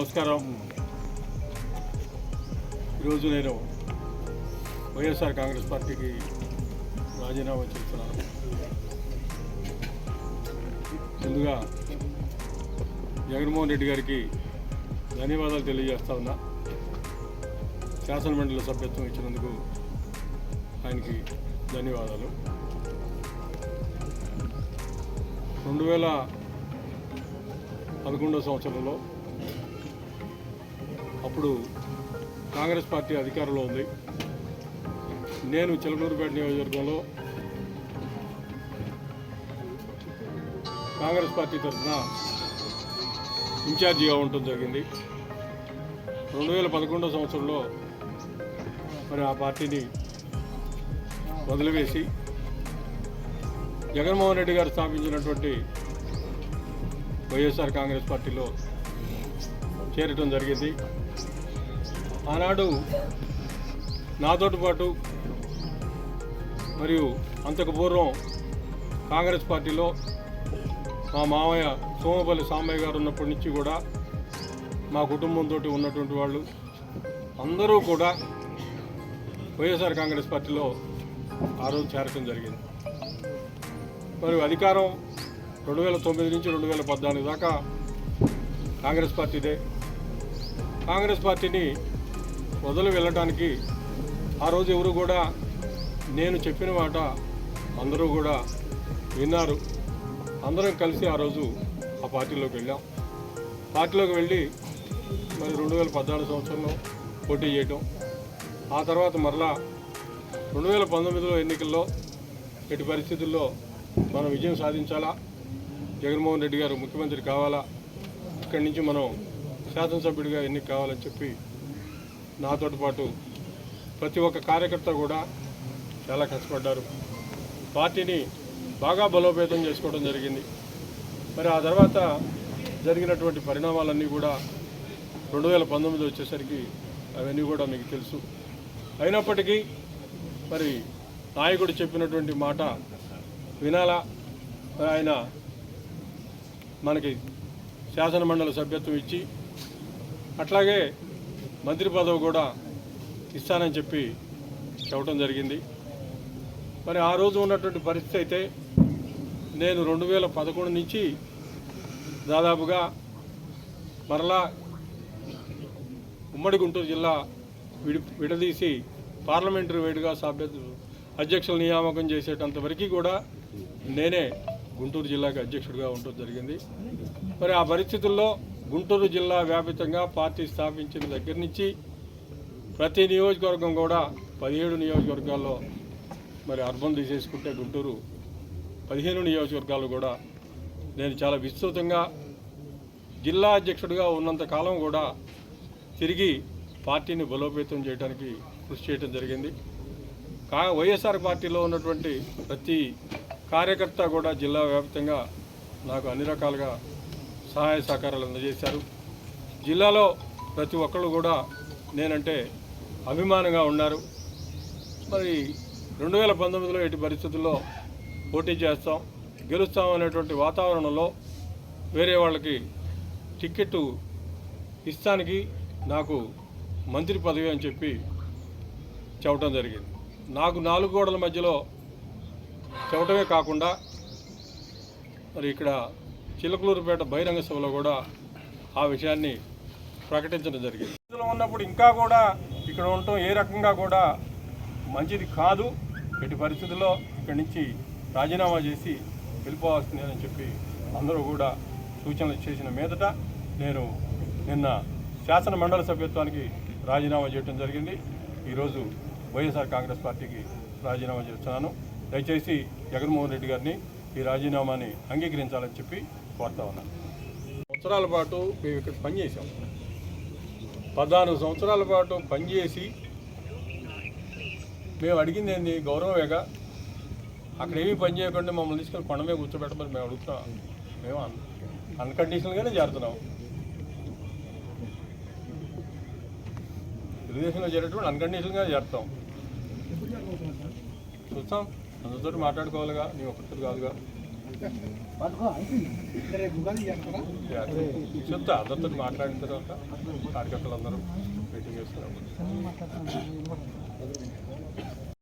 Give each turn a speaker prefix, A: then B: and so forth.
A: నమస్కారం. ఈరోజు నేను వైఎస్ఆర్ కాంగ్రెస్ పార్టీకి రాజీనామా చేస్తున్నాను. ముందుగా జగన్మోహన్ రెడ్డి గారికి ధన్యవాదాలు తెలియజేస్తా ఉన్నా. శాసనమండలి సభ్యత్వం ఇచ్చినందుకు ఆయనకి ధన్యవాదాలు. 2011 సంవత్సరంలో అప్పుడు కాంగ్రెస్ పార్టీ అధికారంలో ఉంది. నేను చిలకలూరుపేట నియోజకవర్గంలో కాంగ్రెస్ పార్టీ తరఫున ఇన్ఛార్జిగా ఉండటం జరిగింది. 2011 సంవత్సరంలో మరి ఆ పార్టీని వదిలివేసి జగన్మోహన్ రెడ్డి గారు స్థాపించినటువంటి వైఎస్ఆర్ కాంగ్రెస్ పార్టీలో చేరటం జరిగింది. ఆనాడు నాతోటి పాటు మరియు అంతకు పూర్వం కాంగ్రెస్ పార్టీలో మా మామయ్య సోమపల్లి సామయ్య గారు ఉన్నప్పటి నుంచి కూడా మా కుటుంబంతో ఉన్నటువంటి వాళ్ళు అందరూ కూడా వైఎస్ఆర్ కాంగ్రెస్ పార్టీలో ఆ రోజు చేరటం జరిగింది. మరి అధికారం 2009 నుంచి 2014 దాకా కాంగ్రెస్ పార్టీదే. కాంగ్రెస్ పార్టీని వదిలి వెళ్ళడానికి ఆ రోజు ఎవరు కూడా నేను చెప్పిన మాట అందరూ కూడా విన్నారు. అందరం కలిసి ఆ రోజు ఆ పార్టీలోకి వెళ్ళాం. పార్టీలోకి వెళ్ళి మరి 2014 సంవత్సరంలో పోటీ చేయటం, ఆ తర్వాత మరలా 2019లో ఎన్నికల్లో ఎట్టి పరిస్థితుల్లో మనం విజయం సాధించాలా, జగన్మోహన్ రెడ్డి గారు ముఖ్యమంత్రి కావాలా, ఇక్కడి నుంచి మనం శాసనసభ్యుడిగా ఎన్నిక కావాలని చెప్పి నాతో పాటు ప్రతి ఒక్క కార్యకర్త కూడా చాలా కష్టపడ్డారు. పార్టీని బాగా బలోపేతం చేసుకోవడం జరిగింది. మరి ఆ తర్వాత జరిగినటువంటి పరిణామాలన్నీ కూడా 2019 వచ్చేసరికి అవన్నీ కూడా మీకు తెలుసు. అయినప్పటికీ మరి నాయకుడు చెప్పినటువంటి మాట వినాలా, ఆయన మనకి శాసనమండలి సభ్యత్వం ఇచ్చి అట్లాగే మంత్రి పదవి కూడా ఇస్తానని చెప్పి చెప్పడం జరిగింది. మరి ఆ రోజు ఉన్నటువంటి పరిస్థితి అయితే నేను 2011 నుంచి దాదాపుగా మరలా ఉమ్మడి గుంటూరు జిల్లా విడదీసి పార్లమెంటరీ వైడ్గా అధ్యక్షుల నియామకం చేసేటంత వరకు కూడా నేనే గుంటూరు జిల్లాకి అధ్యక్షుడిగా ఉండటం జరిగింది. మరి ఆ పరిస్థితుల్లో గుంటూరు జిల్లా వ్యాపితంగా పార్టీ స్థాపించిన దగ్గర నుంచి ప్రతి నియోజకవర్గం కూడా 17 నియోజకవర్గాల్లో మరి అర్బన్ తీసేసుకుంటే గుంటూరు 15 నియోజకవర్గాలు కూడా నేను చాలా విస్తృతంగా జిల్లా అధ్యక్షుడిగా ఉన్నంత కాలం కూడా తిరిగి పార్టీని బలోపేతం చేయడానికి కృషి చేయడం జరిగింది. వైఎస్ఆర్ పార్టీలో ఉన్నటువంటి ప్రతి కార్యకర్త కూడా జిల్లా వ్యాప్తంగా నాకు అన్ని రకాలుగా సహాయ సహకారాలు అందజేశారు. జిల్లాలో ప్రతి ఒక్కళ్ళు కూడా నేనంటే అభిమానంగా ఉన్నారు. మరి 2019లో ఎట్టి పరిస్థితుల్లో పోటీ చేస్తాం, గెలుస్తాం అనేటువంటి వాతావరణంలో వేరే వాళ్ళకి టికెట్టు ఇస్తానికి నాకు మంత్రి పదవి అని చెప్పి చెప్పడం జరిగింది. నాకు 4 గోడల మధ్యలో చెప్పడమే కాకుండా మరి ఇక్కడ చిలకలూరుపేట బహిరంగ సభలో కూడా ఆ విషయాన్ని ప్రకటించడం జరిగింది. ఇందులో ఉన్నప్పుడు ఇంకా కూడా ఇక్కడ ఉండటం ఏ రకంగా కూడా మంచిది కాదు, ఎట్టి పరిస్థితుల్లో ఇక్కడి నుంచి రాజీనామా చేసి వెళ్ళిపోవాల్సింది అని చెప్పి అందరూ కూడా సూచనలు చేసిన మీదట నేను నిన్న శాసన మండలి సభ్యత్వానికి రాజీనామా చేయడం జరిగింది. ఈరోజు వైఎస్ఆర్ కాంగ్రెస్ పార్టీకి రాజీనామా చేస్తున్నాను. దయచేసి జగన్మోహన్ రెడ్డి గారిని ఈ రాజీనామాని అంగీకరించాలని చెప్పి కోరుతా ఉన్నాను. సంవత్సరాల పాటు మేము ఇక్కడ పనిచేసాం. 14 సంవత్సరాల పాటు పనిచేసి మేము అడిగింది ఏంది, గౌరవమేగా. అక్కడ ఏమీ పని చేయకుండా మమ్మల్ని తీసుకెళ్ళి కొండ మీద కూర్చోబెట్టమని మేము అడుగుతున్నాం. మేము అన్కండిషనల్గానే చేరుతున్నాం. తెలుగుదేశంలో చేరేటప్పుడు అన్కండిషనల్గా చేరుతాం. చూస్తాం, అందరితో మాట్లాడుకోవాలిగా, నీ ఒక్కరితో కాదుగా. చెప్తా అందరితో మాట్లాడిన తర్వాత కార్యకర్తలు అందరూ మీటింగ్ చేస్తున్నారు.